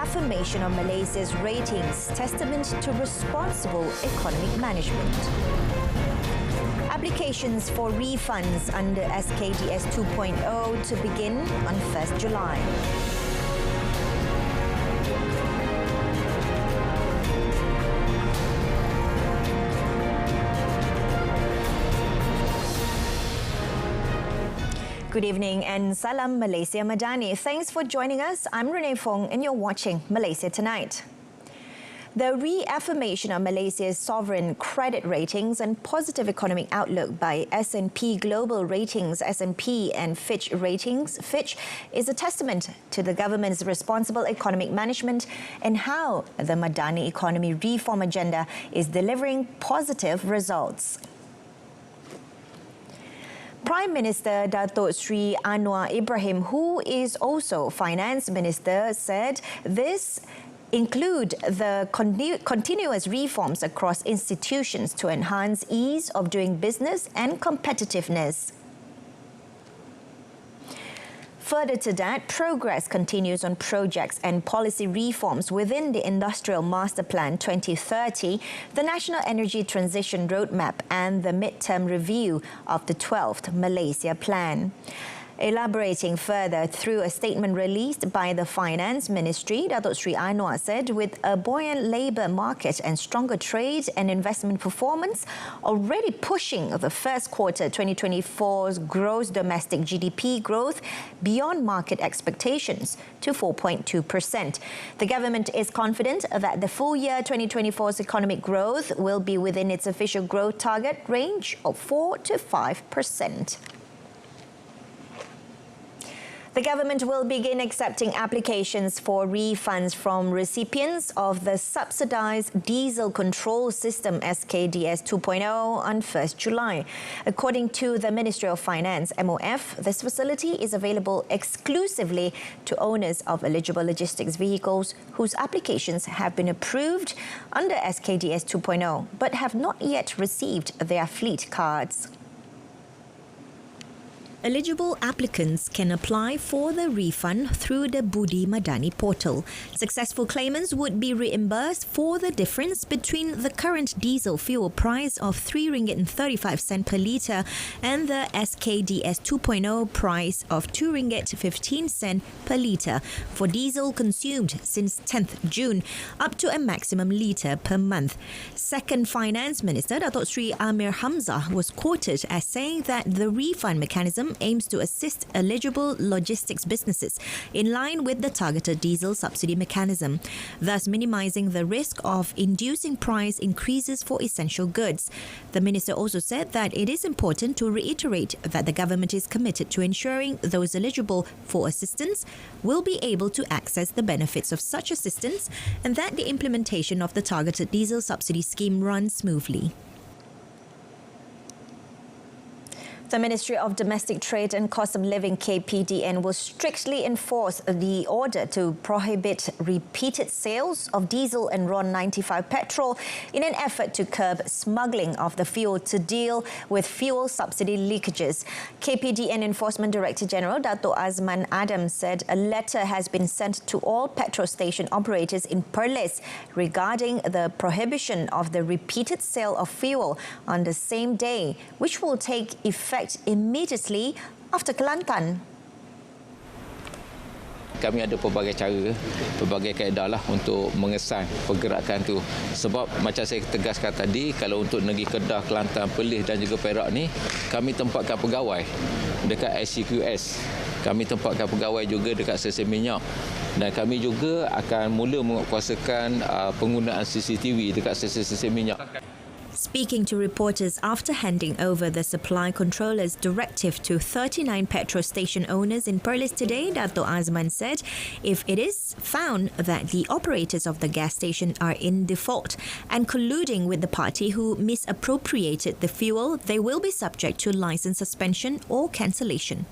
reaffirmation of Malaysia's ratings, testament to responsible economic management. Applications for refunds under SKDS 2.0 to begin on 1st July. Good evening and Salam Malaysia Madani. Thanks for joining us. I'm Renee Fong and you're watching Malaysia Tonight. The reaffirmation of Malaysia's sovereign credit ratings and positive economic outlook by S&P Global Ratings, S&P and Fitch Ratings, Fitch, is a testament to the government's responsible economic management and how the Madani economy reform agenda is delivering positive results. Prime Minister Datuk Sri Anwar Ibrahim, who is also Finance Minister, said this include the continuous reforms across institutions to enhance ease of doing business and competitiveness. Further to that, progress continues on projects and policy reforms within the Industrial Master Plan 2030, the National Energy Transition Roadmap and the mid-term review of the 12th Malaysia Plan. Elaborating further through a statement released by the Finance Ministry, Datuk Sri Anwar said with a buoyant labour market and stronger trade and investment performance already pushing the first quarter 2024's gross domestic GDP growth beyond market expectations to 4.2%. The government is confident that the full year 2024's economic growth will be within its official growth target range of 4 to 5%. The government will begin accepting applications for refunds from recipients of the subsidised diesel control system SKDS 2.0 on 1st July. According to the Ministry of Finance, MOF, this facility is available exclusively to owners of eligible logistics vehicles whose applications have been approved under SKDS 2.0 but have not yet received their fleet cards. Eligible applicants can apply for the refund through the Budi Madani portal. Successful claimants would be reimbursed for the difference between the current diesel fuel price of RM3.35 Ringgit per litre and the SKDS 2.0 price of RM2.15 Ringgit per litre for diesel consumed since 10th June, up to a maximum litre per month. Second Finance Minister Datuk Sri Amir Hamzah was quoted as saying that the refund mechanism aims to assist eligible logistics businesses in line with the targeted diesel subsidy mechanism, thus minimising the risk of inducing price increases for essential goods. The minister also said that it is important to reiterate that the government is committed to ensuring those eligible for assistance will be able to access the benefits of such assistance and that the implementation of the targeted diesel subsidy scheme runs smoothly. The Ministry of Domestic Trade and Cost of Living KPDN will strictly enforce the order to prohibit repeated sales of diesel and RON 95 petrol in an effort to curb smuggling of the fuel to deal with fuel subsidy leakages. KPDN Enforcement Director General Dato' Azman Adam said a letter has been sent to all petrol station operators in Perlis regarding the prohibition of the repeated sale of fuel on the same day, which will take effect immediately after Kelantan. Kami ada pelbagai cara, pelbagai kaedah lah untuk mengesan pergerakan tu. Sebab macam saya tegaskan tadi, kalau untuk negeri Kedah, Kelantan, Perlis dan juga Perak ni, kami tempatkan pegawai dekat ICQS. Kami tempatkan pegawai juga dekat stesen minyak. Dan kami juga akan mula menguatkuasakan penggunaan CCTV dekat stesen-stesen minyak. Speaking to reporters after handing over the supply controller's directive to 39 petrol station owners in Perlis today, Dato' Azman said if it is found that the operators of the gas station are in default and colluding with the party who misappropriated the fuel, they will be subject to license suspension or cancellation.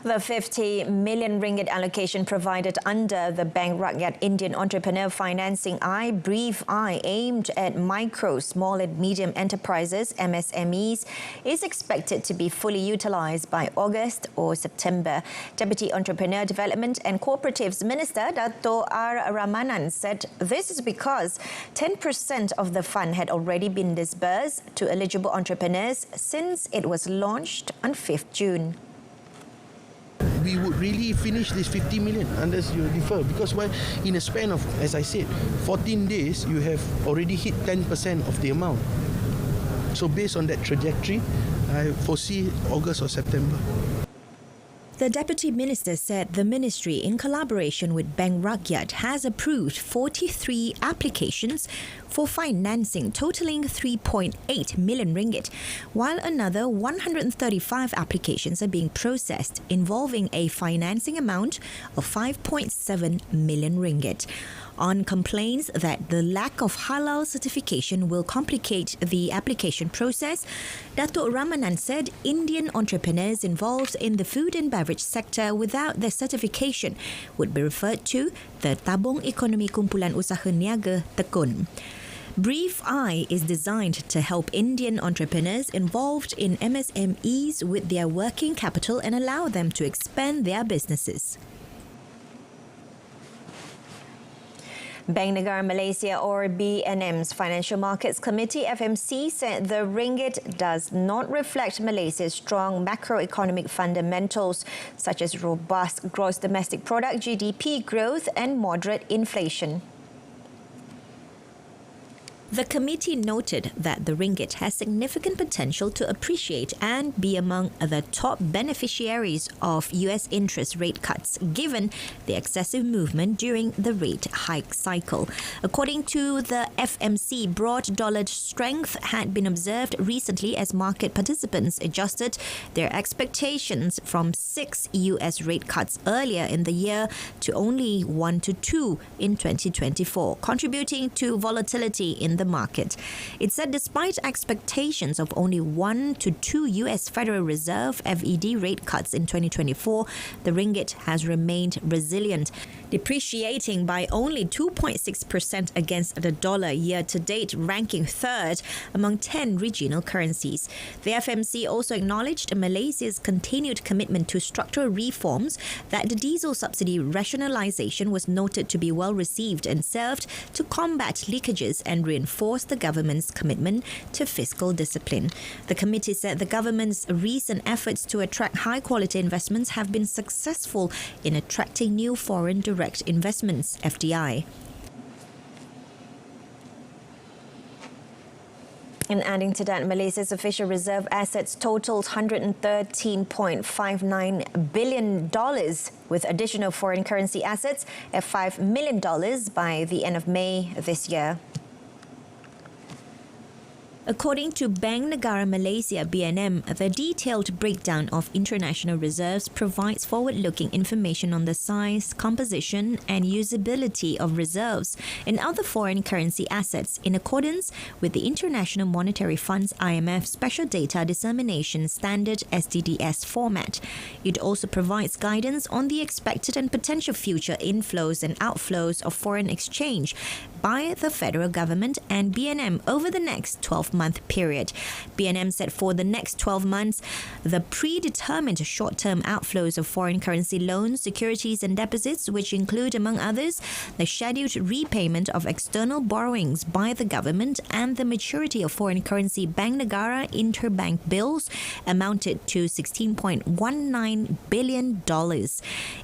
The 50 million ringgit allocation provided under the Bank Rakyat Indian Entrepreneur Financing Brief I aimed at micro, small and medium enterprises, MSMEs, is expected to be fully utilised by August or September. Deputy Entrepreneur Development and Cooperatives Minister Dato' R. Ramanan said this is because 10% of the fund had already been disbursed to eligible entrepreneurs since it was launched on 5th June. We would really finish this 50 million unless you defer, because why, in a span of, as I said, 14 days, you have already hit 10% of the amount. So based on that trajectory, I foresee August or September. The Deputy Minister said the Ministry, in collaboration with Bank Rakyat, has approved 43 applications for financing totaling 3.8 million ringgit, while another 135 applications are being processed involving a financing amount of 5.7 million ringgit. On complaints that the lack of halal certification will complicate the application process, Dato' Ramanan said Indian entrepreneurs involved in the food and beverage sector without their certification would be referred to the Tabung Ekonomi Kumpulan Usaha Niaga Tekun. Brief I is designed to help Indian entrepreneurs involved in MSMEs with their working capital and allow them to expand their businesses. Bank Negara Malaysia or BNM's Financial Markets Committee FMC said the ringgit does not reflect Malaysia's strong macroeconomic fundamentals such as robust gross domestic product GDP growth and moderate inflation. The committee noted that the ringgit has significant potential to appreciate and be among the top beneficiaries of US interest rate cuts, given the excessive movement during the rate hike cycle. According to the FMC, broad dollar strength had been observed recently as market participants adjusted their expectations from 6 US rate cuts earlier in the year to only 1 to 2 in 2024, contributing to volatility in the market. It said despite expectations of only 1 to 2 US Federal Reserve FED rate cuts in 2024, the ringgit has remained resilient, depreciating by only 2.6% against the dollar year to date, ranking third among 10 regional currencies. The FMC also acknowledged Malaysia's continued commitment to structural reforms, that the diesel subsidy rationalisation was noted to be well received and served to combat leakages and reinforce the government's commitment to fiscal discipline. The committee said the government's recent efforts to attract high-quality investments have been successful in attracting new foreign direct investments, FDI. And adding to that, Malaysia's official reserve assets totaled $113.59 billion, with additional foreign currency assets at $5 million by the end of May this year. According to Bank Negara Malaysia (BNM), the detailed breakdown of international reserves provides forward-looking information on the size, composition, and usability of reserves and other foreign currency assets in accordance with the International Monetary Fund's (IMF) Special Data Dissemination Standard (SDDS) format. It also provides guidance on the expected and potential future inflows and outflows of foreign exchange by the federal government and BNM over the next 12-month period. BNM said for the next 12 months, the predetermined short-term outflows of foreign currency loans, securities and deposits, which include, among others, the scheduled repayment of external borrowings by the government and the maturity of foreign currency Bank Negara interbank bills, amounted to $16.19 billion.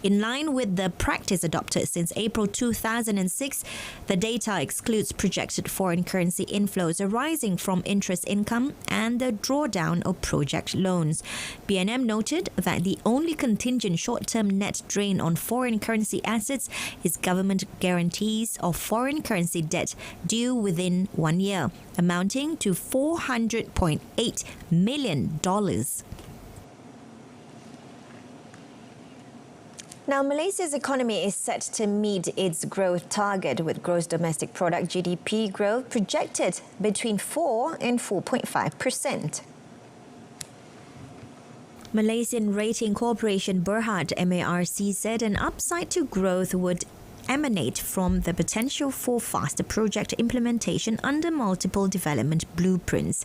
In line with the practice adopted since April 2006, the data excludes projected foreign currency inflows arising from interest income and the drawdown of project loans. BNM noted that the only contingent short-term net drain on foreign currency assets is government guarantees of foreign currency debt due within 1 year, amounting to $400.8 million. Now, Malaysia's economy is set to meet its growth target, with gross domestic product GDP growth projected between 4 and 4.5%. Malaysian Rating Corporation Berhad MARC said an upside to growth would emanate from the potential for faster project implementation under multiple development blueprints.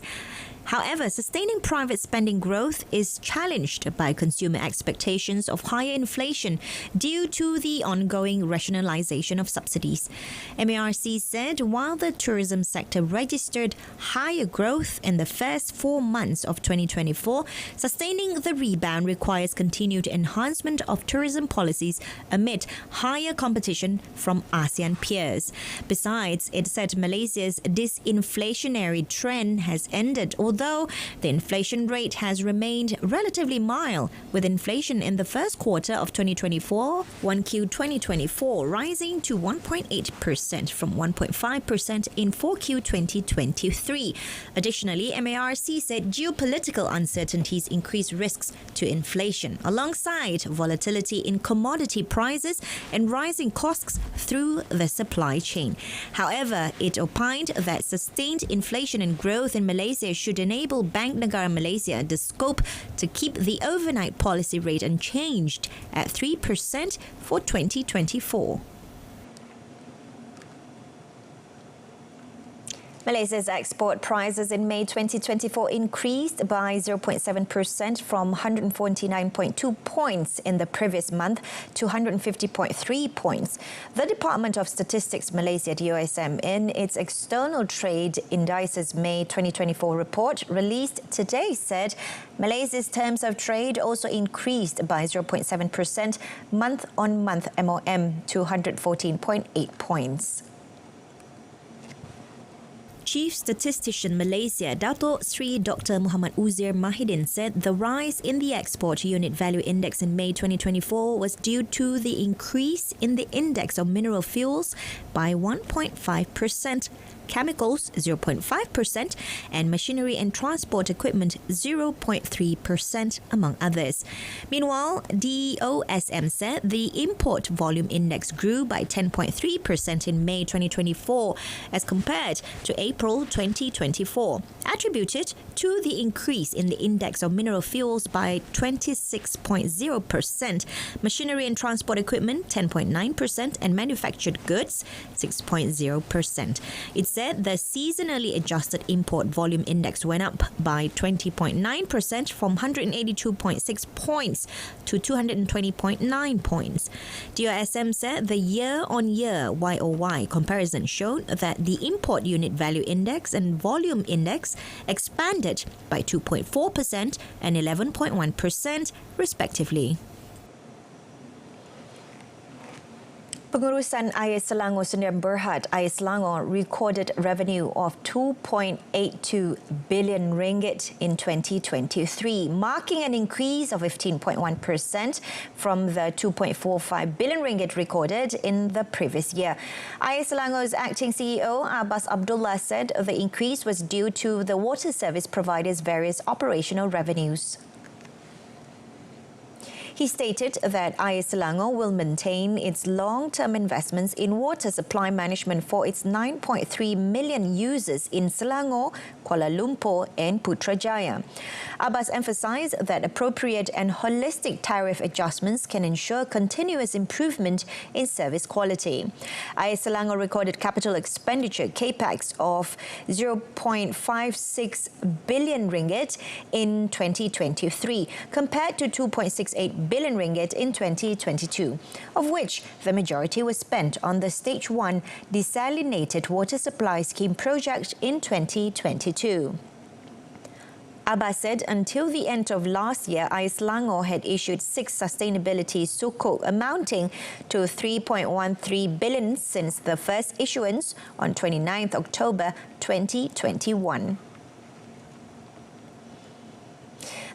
However, sustaining private spending growth is challenged by consumer expectations of higher inflation due to the ongoing rationalization of subsidies. MARC said while the tourism sector registered higher growth in the first 4 months of 2024, sustaining the rebound requires continued enhancement of tourism policies amid higher competition from ASEAN peers. Besides, it said Malaysia's disinflationary trend has ended, although the inflation rate has remained relatively mild, with inflation in the first quarter of 2024, 1Q 2024, rising to 1.8% from 1.5% in 4Q 2023. Additionally, MARC said geopolitical uncertainties increase risks to inflation, alongside volatility in commodity prices and rising costs through the supply chain. However, it opined that sustained inflation and growth in Malaysia should enable Bank Negara Malaysia the scope to keep the overnight policy rate unchanged at 3% for 2024. Malaysia's export prices in May 2024 increased by 0.7% from 149.2 points in the previous month to 150.3 points. The Department of Statistics Malaysia DOSM, in its External Trade Indices May 2024 report released today, said Malaysia's terms of trade also increased by 0.7% month-on-month MOM to 114.8 points. Chief Statistician Malaysia, Datuk Sri Dr. Muhammad Uzair Mahidin, said the rise in the Export Unit Value Index in May 2024 was due to the increase in the index of mineral fuels by 1.5%, chemicals 0.5%, and machinery and transport equipment 0.3%, among others. Meanwhile, DOSM said the import volume index grew by 10.3% in May 2024 as compared to April 2024, attributed to the increase in the index of mineral fuels by 26.0%, machinery and transport equipment 10.9%, and manufactured goods 6.0%. It said the seasonally adjusted import volume index went up by 20.9% from 182.6 points to 220.9 points. DOSM said the year-on-year YOY comparison showed that the import unit value index and volume index expanded by 2.4% and 11.1% respectively. Pengurusan Air Selangor Sdn Berhad Air Selangor recorded revenue of 2.82 billion ringgit in 2023, marking an increase of 15.1% from the 2.45 billion ringgit recorded in the previous year. Air Selangor's acting CEO Abbas Abdullah said the increase was due to the water service provider's various operational revenues. He stated that Air Selangor will maintain its long-term investments in water supply management for its 9.3 million users in Selangor, Kuala Lumpur and Putrajaya. Abbas emphasised that appropriate and holistic tariff adjustments can ensure continuous improvement in service quality. Air Selangor recorded capital expenditure (CAPEX) of 0.56 billion ringgit in 2023 compared to 2.68 billion ringgit in 2022, of which the majority was spent on the Stage 1 Desalinated Water Supply Scheme project in 2022. Abbas said until the end of last year, Air Selangor had issued 6 sustainability sukuk amounting to 3.13 billion since the first issuance on 29th October 2021.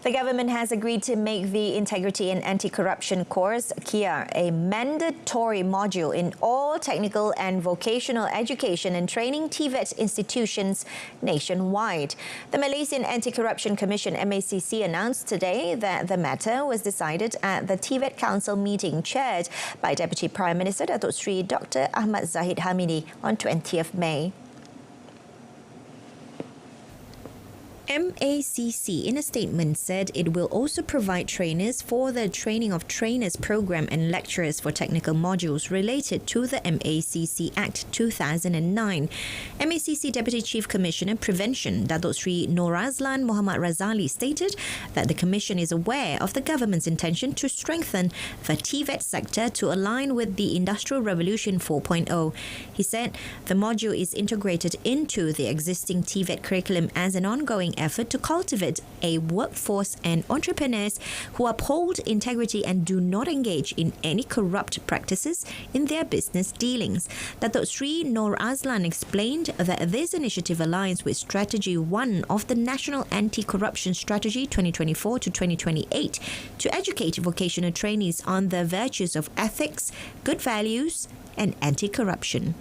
The government has agreed to make the Integrity and Anti-Corruption course, KIA, a mandatory module in all technical and vocational education and training TVET institutions nationwide. The Malaysian Anti-Corruption Commission MACC announced today that the matter was decided at the TVET Council meeting chaired by Deputy Prime Minister Datuk Sri Dr. Ahmad Zahid Hamidi on 20th May. MACC in a statement said it will also provide trainers for the Training of Trainers program and lecturers for technical modules related to the MACC Act 2009. MACC Deputy Chief Commissioner Prevention Datuk Sri Norazlan Muhammad Razali stated that the Commission is aware of the government's intention to strengthen the TVET sector to align with the Industrial Revolution 4.0. He said the module is integrated into the existing TVET curriculum as an ongoing effort to cultivate a workforce and entrepreneurs who uphold integrity and do not engage in any corrupt practices in their business dealings. Datuk Sri Nur Azlan explained that this initiative aligns with Strategy 1 of the National Anti-Corruption Strategy 2024 to 2028 to educate vocational trainees on the virtues of ethics, good values, and anti-corruption.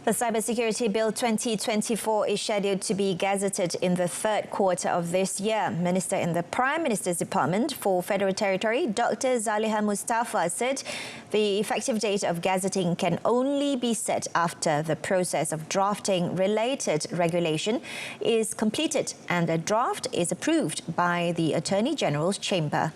The Cybersecurity Bill 2024 is scheduled to be gazetted in the third quarter of this year. Minister in the Prime Minister's Department for Federal Territory, Dr. Zaliha Mustafa, said the effective date of gazetting can only be set after the process of drafting related regulation is completed and a draft is approved by the Attorney General's Chamber.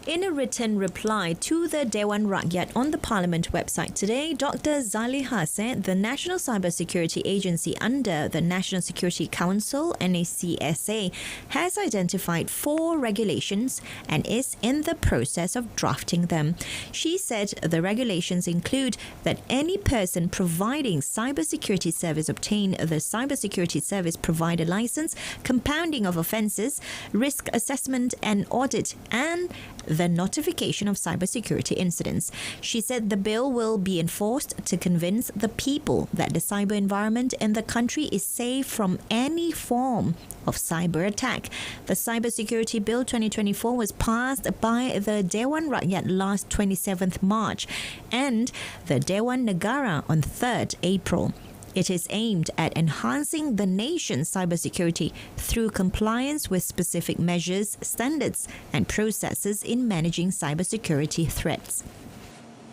In a written reply to the Dewan Rakyat on the Parliament website today, Dr. Zaliha said the National Cybersecurity Agency under the National Security Council, NACSA, has identified 4 regulations and is in the process of drafting them. She said the regulations include that any person providing cybersecurity service obtain the Cybersecurity Service Provider License, compounding of offences, risk assessment and audit, and the notification of cybersecurity incidents. She said the bill will be enforced to convince the people that the cyber environment in the country is safe from any form of cyber attack. The Cybersecurity Bill 2024 was passed by the Dewan Rakyat last 27th March and the Dewan Negara on 3rd April. It is aimed at enhancing the nation's cybersecurity through compliance with specific measures, standards, and processes in managing cybersecurity threats.